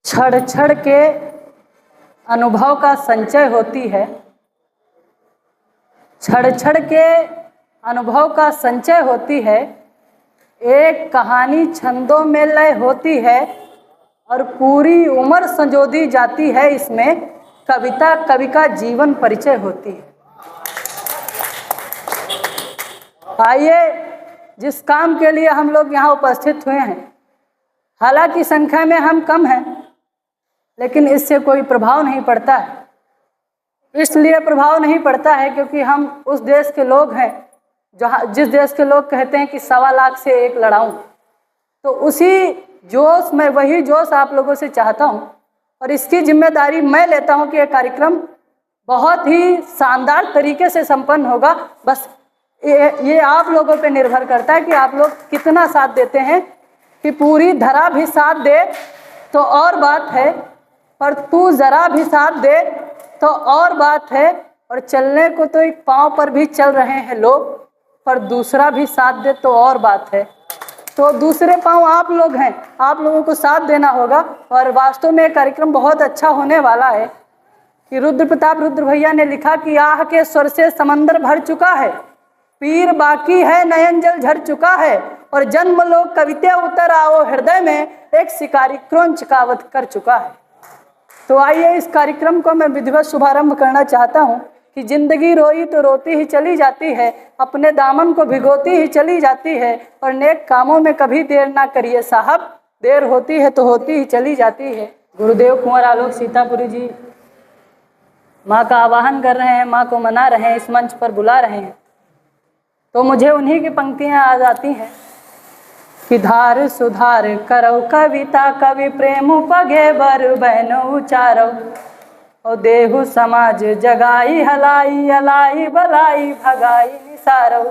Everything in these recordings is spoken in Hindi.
क्षण क्षण के अनुभव का संचय होती है, क्षण क्षण के अनुभव का संचय होती है। एक कहानी छंदों में लय होती है और पूरी उम्र संजोदी जाती है। इसमें कविता कवि का जीवन परिचय होती है। आइए, जिस काम के लिए हम लोग यहाँ उपस्थित हुए हैं, हालांकि संख्या में हम कम हैं, लेकिन इससे कोई प्रभाव नहीं पड़ता है। इसलिए प्रभाव नहीं पड़ता है क्योंकि हम उस देश के लोग हैं जिस देश के लोग कहते हैं कि 1.25 लाख से एक लड़ाऊं। तो उसी जोश में वही जोश आप लोगों से चाहता हूं और इसकी जिम्मेदारी मैं लेता हूं कि यह कार्यक्रम बहुत ही शानदार तरीके से संपन्न होगा। बस ये आप लोगों पे निर्भर करता है कि आप लोग कितना साथ देते हैं। कि पूरी धरा भी साथ दे तो और बात है, पर तू जरा भी साथ दे तो और बात है। और चलने को तो एक पाँव पर भी चल रहे हैं लोग, पर दूसरा भी साथ दे तो और बात है। तो दूसरे पाँव आप लोग हैं, आप लोगों को साथ देना होगा। और वास्तव में कार्यक्रम बहुत अच्छा होने वाला है। कि रुद्र प्रताप रुद्र भैया ने लिखा कि आह के स्वर से समंदर भर चुका है, पीर बाकी है नयन जल झर चुका है, और जन्म लोग कविता उतर आओ हृदय में, एक शिकारी क्रोंच का वध कर चुका है। तो आइए, इस कार्यक्रम को मैं विधिवत शुभारंभ करना चाहता हूँ। कि जिंदगी रोई तो रोती ही चली जाती है, अपने दामन को भिगोती ही चली जाती है, और नेक कामों में कभी देर ना करिए साहब, देर होती है तो होती ही चली जाती है। गुरुदेव कुंवर आलोक सीतापुरी जी माँ का आवाहन कर रहे हैं, माँ को मना रहे हैं, इस मंच पर बुला रहे हैं। तो मुझे उन्हीं की पंक्तियाँ आ जाती हैं कि धार सुधार करो कविता कवि प्रेम पगे बर बहनो उचारो, और देहु समाज जगाई हलाई अलाई बलाई भगाई निसारो।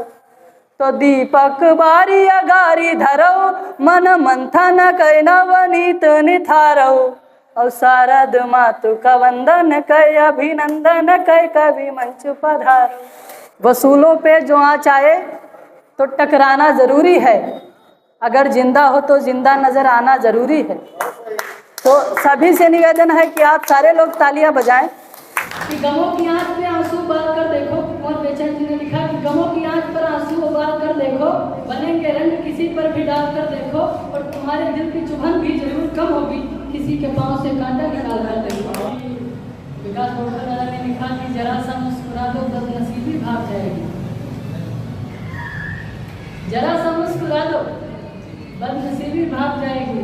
तो दीपक बारी अगारी धरो, मन मंथन कै नवनीत निथारो, और शारद मातु का वंदन कै अभिनंदन कै कवि मंच पधारो। वसूलों पे जो आँच आए तो टकराना जरूरी है, अगर जिंदा हो तो जिंदा नजर आना जरूरी है। तो सभी से निवेदन है कि आप सारे लोग तालियां बजाएं। कि गमों की आंच पे आंसू उबाल कर देखो, कुंवर बेचैन जी ने लिखा कि गमों की आंच पर आंसू उबाल कर देखो, बनेंगे रंग किसी पर भी डाल कर देखो, और तुम्हारे दिल की चुभन भी जरूर कम होगी, किसी के पांव से कांटा निकाल कर देखो। विकास बोरकर ने लिखा कि जरा सा मुस्कुरा दो बदनसीबी भाग जाएगी, जरा सा मुस्कुरा दो बदनसीबी भाग जाएगी,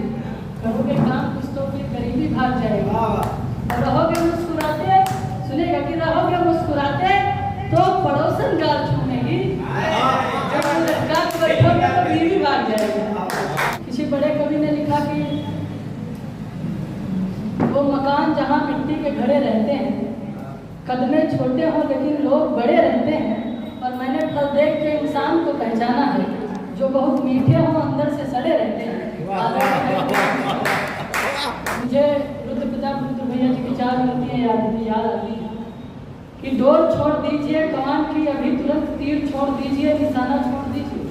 करोगे काम कुछ तो फिर गरीबी भाग जाएगी। और रहोगे मुस्कुराते, सुनेगा कि रहोगे मुस्कुराते तो पड़ोसन गाल छूनेगी, जब लड़का बैठोगे तो बीवी भाग जाएगी। किसी बड़े कवि ने लिखा कि वो मकान जहाँ मिट्टी के घड़े रहते हैं, कदमे छोटे हों लेकिन लोग बड़े रहते हैं, और मैंने फल देख के इंसान को पहचाना है, जो बहुत मीठे हों अंदर से सड़े रहते हैं। मुझे रुद्र प्रताप रुद्र भैया जी की 4 पंक्तियां याद आती हैं कि डोर छोड़ दीजिए कमान की अभी तुरंत तीर छोड़ दीजिए निशाना छोड़ दीजिए,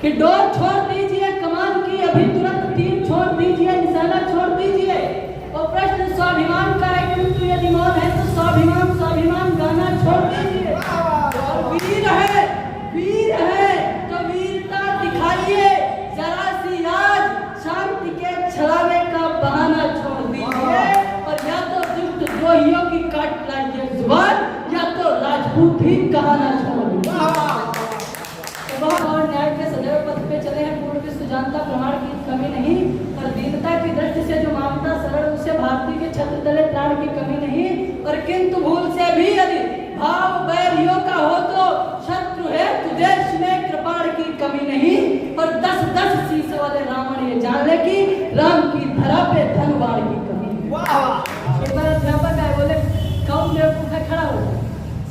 कि डोर छोड़ दीजिए कमान की अभी तुरंत तीर छोड़ दीजिए निशाना छोड़ दीजिए। और प्रश्न स्वाभिमान का है, किंतु यदि मौत है तो स्वाभिमान स्वाभिमान गाना छोड़ दीजिए। और वीर है तो वीरता दिखाइए, जरा सी आज शांति के छलावे का बहाना छोड़ दीजिए, और या तो दुष्ट द्रोहियों की काट लाइए जुबान, या तो राजपूत ही कहाना छोड़ दीजिए। बहुत और न्याय के सदैव पथ पे चले हैं, पूर्ण की सुजानता प्रमाण की कमी नहीं, पर दीनता की दृष्टि से जो मानता सरल उसे भारती के छत्र तले प्राण की कमी नहीं। और किंतु भूल से भी यदि भाव बैरियों का हो तो शत्रु है तो देश में कृपाण की कमी नहीं। और 10-10 शीश वाले रावण ये जान ले कि राम की धरा पे धनवाड़ की कमी है। एक बार अध्यापक आए, बोले कौन बेवकूफ है, खड़ा हो।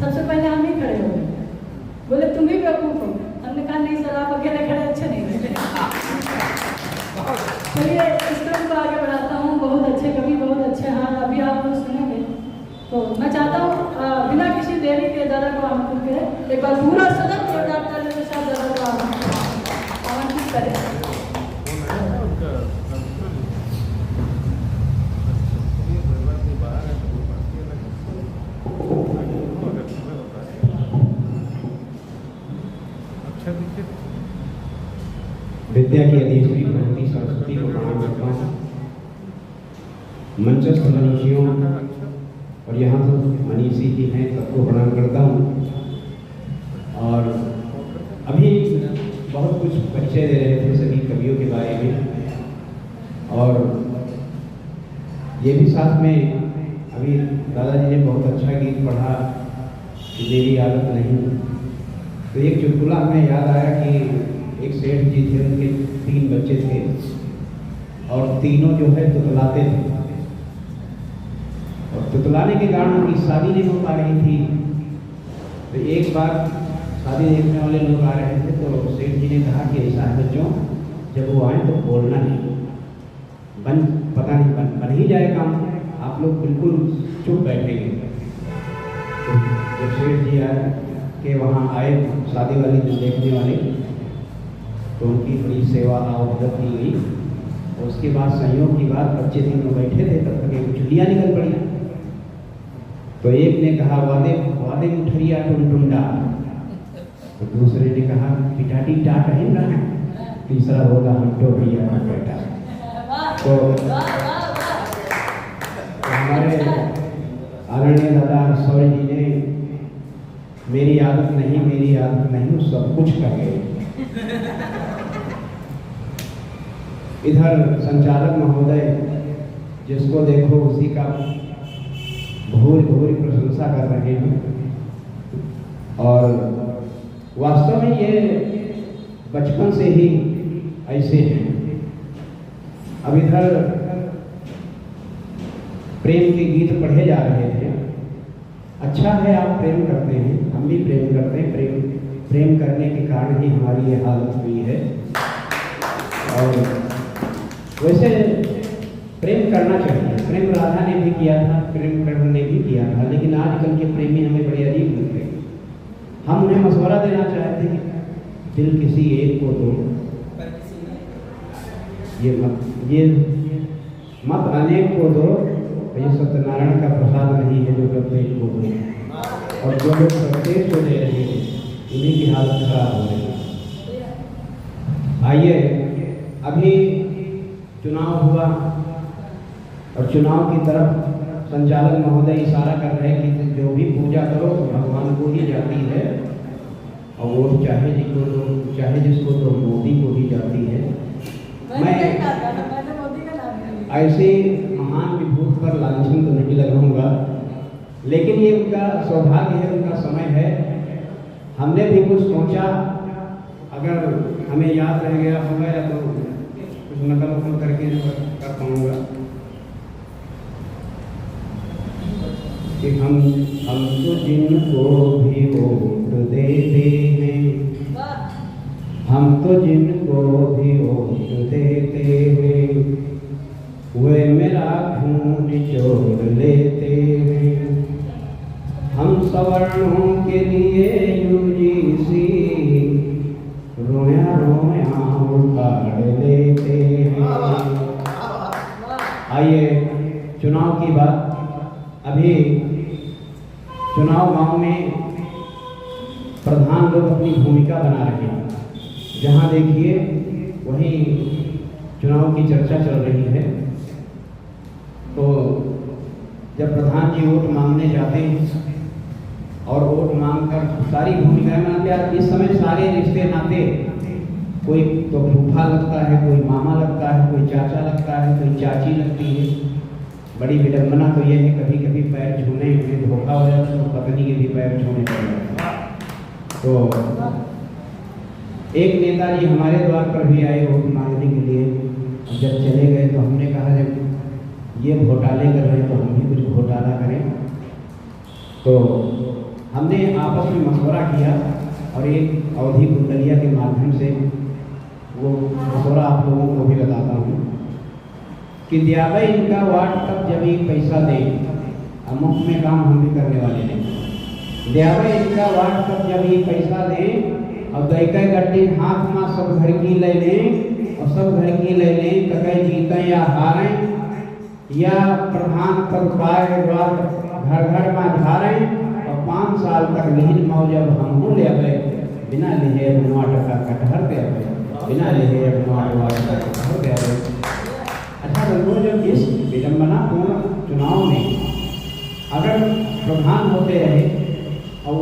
सबसे पहले हम ही खड़े हो गए, बोले तुम ही बेवकूफ हो। हमने कहा नहीं सर, आप अकेले खड़े अच्छे नहीं लगते। चलिए इस क्रम को आगे बढ़ाता हूँ। बहुत अच्छे कवि, बहुत अच्छे हाल अभी आप लोग सुनेंगे। तो मैं चाहता हूँ बिना किसी देरी के दादा को आमंत्रित करें। एक बार पूरा सदन जोरदार तालियों के साथ दादा को आमंत्रित करें। मंचस्थ मनीषियों और यहाँ तो मनीषी ही हैं, सबको प्रणाम करता हूँ। और अभी बहुत कुछ परिचय दे रहे थे सभी कवियों के बारे में, और ये भी साथ में अभी दादाजी ने बहुत अच्छा गीत पढ़ा कि मेरी आदत नहीं। तो एक चुटकुला हमें याद आया कि एक सेठ जी थे, उनके 3 बच्चे थे और तीनों जो है तुतलाते थे, और तुतलाने के कारण उनकी शादी नहीं हो पा रही थी। तो एक बार शादी देखने वाले लोग आ रहे थे, तो सेठ जी ने कहा कि ऐसा है बच्चों, जब वो आए तो बोलना नहीं, पता नहीं बन ही जाए काम, आप लोग बिल्कुल चुप बैठेंगे। तो जब सेठ जी आए कि वहाँ आए शादी वाले दिन देखने वाले, तो उनकी बड़ी सेवा आवभगत की गई। और उसके बाद संयोग की बात, बच्चे तीनों बैठे थे, तब तक एक चुलियाँ निकल पड़ी। तो एक ने कहा वादे वादे मुठरिया टुनटुंडा, तो दूसरे ने कहा पिटाटी टाट है ना, तीसरा होगा हम तो भैया का बेटा। तो हमारे आदरणीय दादा सौर जी ने मेरी आदत नहीं सब कुछ कह गए। इधर संचालक महोदय जिसको देखो उसी का भूरी प्रशंसा कर रहे हैं, और वास्तव में ये बचपन से ही ऐसे हैं। अब इधर प्रेम के गीत पढ़े जा रहे थे। अच्छा है आप प्रेम करते हैं, हम भी प्रेम करते हैं, प्रेम करने के कारण ही हमारी ये हालत हुई है। और वैसे प्रेम करना चाहिए, प्रेम राधा ने भी किया था, प्रेम कर्ण ने भी किया था, लेकिन आजकल के प्रेमी हमें बड़े अजीब लगते हैं। हम उन्हें मशवरा देना चाहते हैं, दिल किसी एक को दो, ये मत अनेक को दो, ये सत्यनारायण का प्रसाद नहीं है जो प्रत्येक को दो। और जो लोग प्रत्येक को दे रहे हैं उन्हीं की हालत खराब हो रही है। आइए, अभी चुनाव हुआ और चुनाव की तरफ संचालक महोदय इशारा कर रहे हैं कि जो भी पूजा करो तो भगवान को ही जाती है, और वोट चाहे जिसको तो मोदी को ही जाती है। मैं ऐसे महान विभूत पर लांछन तो नहीं लगाऊंगा, लेकिन ये उनका सौभाग्य है, उनका समय है। हमने भी कुछ सोचा, अगर हमें याद रह गया होगा या तो कुछ नकल करके कर पाऊंगा कि हम तो जिनको भी वोट देते हैं, हम तो जिनको भी वोट देते हैं, वे मेरा खून निचोड़ लेते हैं। हम सवर्णों के लिए यूजीसी रोया उखाड़ लेते हैं। आइए, चुनाव की बात। अभी चुनाव गांव में प्रधान लोग अपनी भूमिका बना रहे हैं। जहां देखिए वहीं चुनाव की चर्चा चल रही है। तो जब प्रधान जी वोट मांगने जाते हैं और वोट मांगकर सारी भूमिकाएं मानते हैं, इस समय सारे रिश्ते नाते, कोई तो फूफा लगता है, कोई मामा लगता है, कोई चाचा लगता है, कोई चाची लगती है। बड़ी विडम्बना तो ये है, कभी कभी पैर छूने में धोखा हो जाता है तो पत्नी के भी पैर छूने पड़ जाते हैं। तो एक नेताजी हमारे द्वार पर भी आए वोट मांगने के लिए। जब चले गए तो हमने कहा जब ये घोटाले कर रहे हैं तो हम भी कुछ घोटाला करें। तो हमने आपस में मशवरा किया और एक अवधि कुंडलिया के माध्यम से वो मशवरा आप लोगों को भी बताता हूँ कि दियाबा इनका वार्ड तक जब ही पैसा दे, मुफ्त में काम हम भी करने वाले नहीं। दियाबा इनका वार्ड तक जब ही पैसा दे और दैका गड्ढे हाथ में सब घर की ले लें और सब घर की ले लें, कहीं जीतें या हारें या प्रधान पद पाए घर घर में झारें और 5 साल तक लीन मौजब हम ले आए बिना लिहे 9 टका कटहर दे आए, बिना लिहे 9 टका कटहर दे आए। अच्छा वो जो इस विडम्बनापूर्ण चुनाव में अगर प्रधान होते रहे और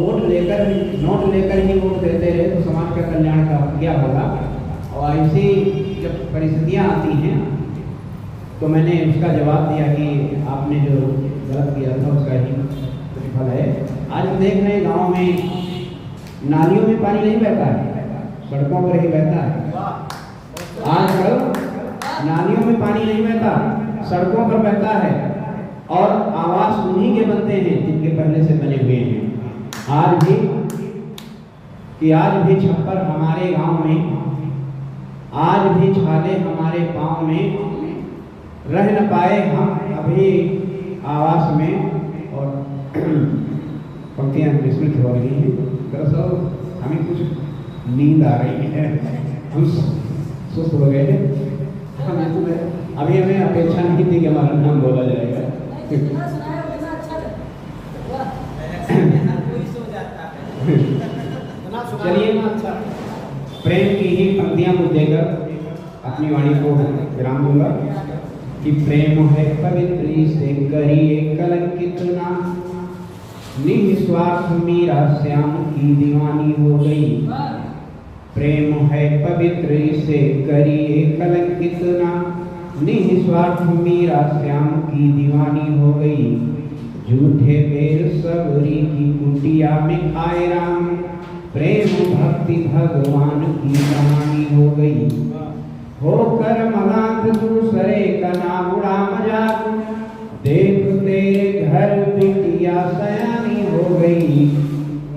नोट लेकर ही वोट देते रहे तो समाज का कल्याण का क्या होगा। और ऐसी जब परिस्थितियाँ आती हैं तो मैंने उसका जवाब दिया कि आपने जो गलत किया था उसका ही प्रतिफल है। आज हम देख रहे हैं गाँव में नालियों में पानी नहीं बहता है, सड़कों पर ही बहता है। आजकल नालियों में पानी नहीं बहता, सड़कों पर बहता है और आवास उन्हीं के बनते हैं जिनके पहले से बने हुए हैं। आज भी छप्पर हमारे गांव में, आज भी छाले हमारे पाँव में, रह न पाए हम अभी आवास में। और पंक्तियाँ विस्मृत हो रही हैं। दरअसल हमें कुछ नींद आ रही है, हम सुस्त हो गए हैं। अभी हमें अपेक्षा नहीं थी कि हमारा नाम बोला जाएगा। चलिए प्रेम की ही पंक्तियां को देकर अपनी वाणी को विराम दूंगा कि प्रेम है पवित्र से करिए कलंकित ना, निस्वार्थ मीरा श्याम की दीवानी हो गई। प्रेम है पवित्र से करिए कलंकित ना, निस्वार्थ मीरा श्याम की दीवानी हो गई। झूठे बेर सबरी की कुटिया में खाए राम, प्रेम भक्ति भगवान की कहानी हो गई। होकर मलांग दूसरे का नाम उड़ा मजाक, देख तेरे घर बिटिया सयानी हो गई।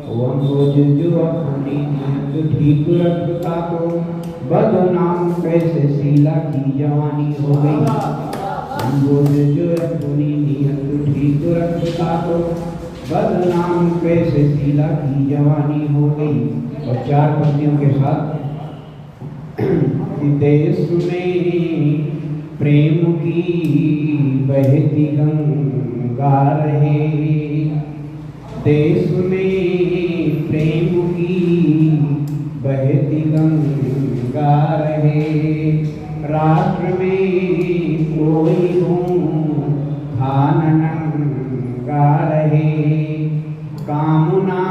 वो अंगोज जो अपनी नीयत ठीक रखता तो, बदनाम कैसे शीला की जवानी हो गई। अंगोज जो अपनी नीयत ठीक रखता तो, बदनाम कैसे शीला की जवानी हो गई। और चार पंक्तियों के साथ देश में प्रेम की बहती गंगा रहे, देश में प्रेम की बहती गंगा रहे। राष्ट्र में कोई नंगा रहे, कामना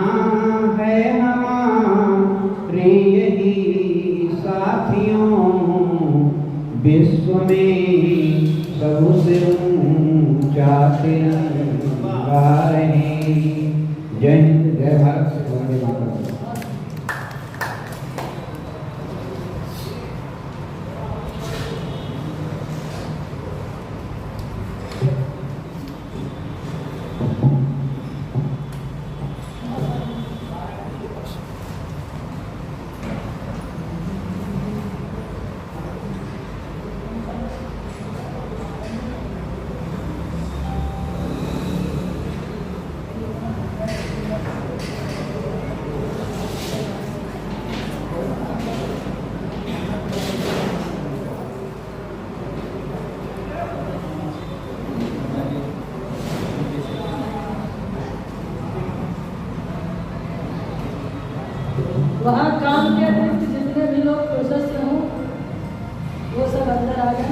है हमारे यही साथियों, विश्व में सबसे ऊंचा तिरंगा रहे। जय हिंद, जय भारत, वंदे मातरम। वहाँ काम के अतिरिक्त जितने भी लोग प्रोसेस से हों वो सब अंदर आ गए।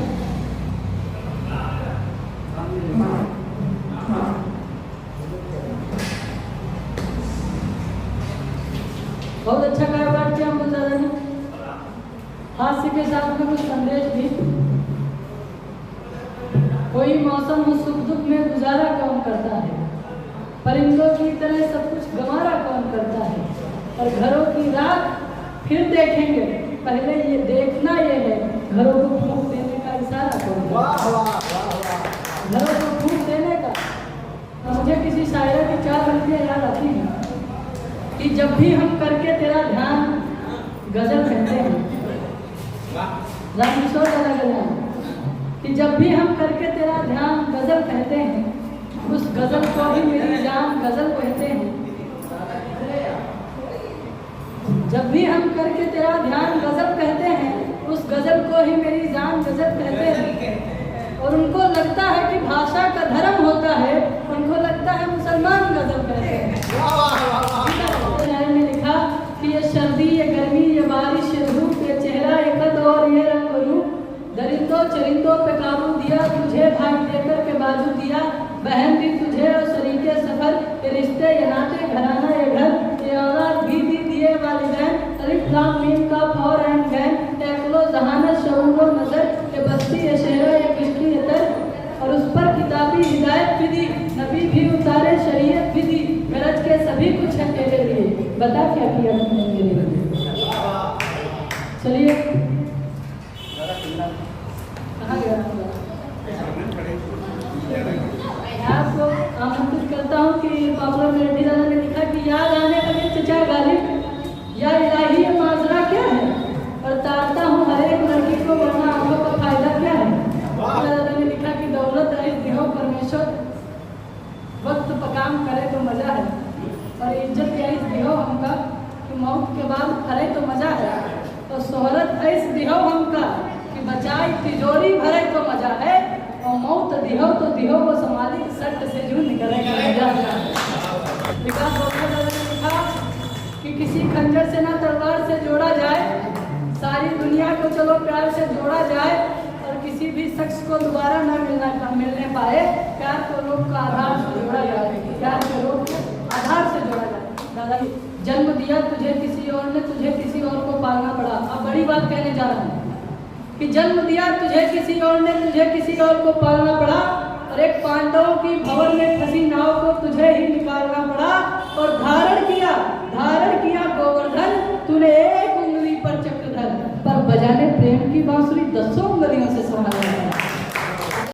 बहुत अच्छा कारोबार किया हमको दादा ने, हास्य के साथ में कुछ संदेश भी। कोई मौसम हो सुख दुख में गुजारा कौन करता है, परिंदों की तरह सब कुछ गंवारा कौन करता है। और घरों की रात फिर देखेंगे, पहले ये देखना ये है घरों को फूंक देने का इशारा कौन है। घरों को फूंक देने का। मुझे किसी शायरा की चार पंक्तियां याद आती हैं कि जब भी हम करके तेरा ध्यान गजल कहते हैं, रामकिशोर दादा गजल, कि जब भी हम करके तेरा ध्यान गजल कहते हैं, उस गजल को भी मेरी जान गजल कहते हैं। जब भी हम करके तेरा ध्यान गजल कहते हैं, उस गजल को ही मेरी जान गजल कहते हैं। और उनको लगता है कि भाषा का धर्म होता है, उनको लगता है मुसलमान गजल कहते हैं। ने लिखा कि ये सर्दी, ये गर्मी, ये बारिश, ये धूप, ये चेहरा, ये कद और ये रंग रूप, दरिंदों चरिंदों पे काबू दिया भाई देकर के बाजू दिया, बहन दी तुझे और शरीके सफर, ये रिश्ते ये नाते घराना ये घर, ये औलाद भी दी दिए वालिदैन, अलिफ लाम मीम का फौर एंड गैन, एकलो जहानत शऊरो नजर, ये बस्ती ये शहरा ये किश्ती ये तर, और उस पर किताबी हिदायत भी दी, नबी भी उतारे शरीयत भी दी, गरज के सभी कुछ है तेरे लिए, बता क्या किया तुमने मेरे लिए। चलिए कहाँ गया आपको आमंत्रित करता हूँ कि पापा मेरे दादा ने लिखा कि याद आने लगे चचा गालिब या इलाही ये माजरा क्या है, और तारता हूँ हर एक लड़की को वरना आंखों का फायदा क्या है। दादा ने लिखा कि दौलत है दिहो परमेश्वर, वक्त पकाम करे तो मजा है, और इज्जत ऐस दिहो हमका कि मौत के बाद खरे तो मजा है, और शोहरत ऐस दिहो हमका कि बचाई तिजोरी भरे तो मजा है, और मौत दिहो तो दिहो वो संभाली सट से जू निकलेगा मजा। विकास दादा ने लिखा कि किसी खंजर से ना तलवार से जोड़ा जाए, सारी दुनिया को चलो प्यार से जोड़ा जाए, और किसी भी शख्स को दोबारा न मिलने पाए, प्यार को लोग का आधार से जोड़ा जाए, प्यार को लोग को आधार से जोड़ा जाए। दादा जन्म दिया तुझे किसी और ने, तुझे किसी और को पालना पड़ा। अब बड़ी बात कहने जा रहा हूँ कि जन्म दिया तुझे किसी और ने, तुझे किसी और को पालना पड़ा, और एक पांडवों की भंवर में फंसी नाव को तुझे ही निकालना पड़ा, और धारण किया गोवर्धन, तूने एक उंगली पर चक्रधर, पर बजाने प्रेम की बांसुरी 10 उंगलियों से संभाला।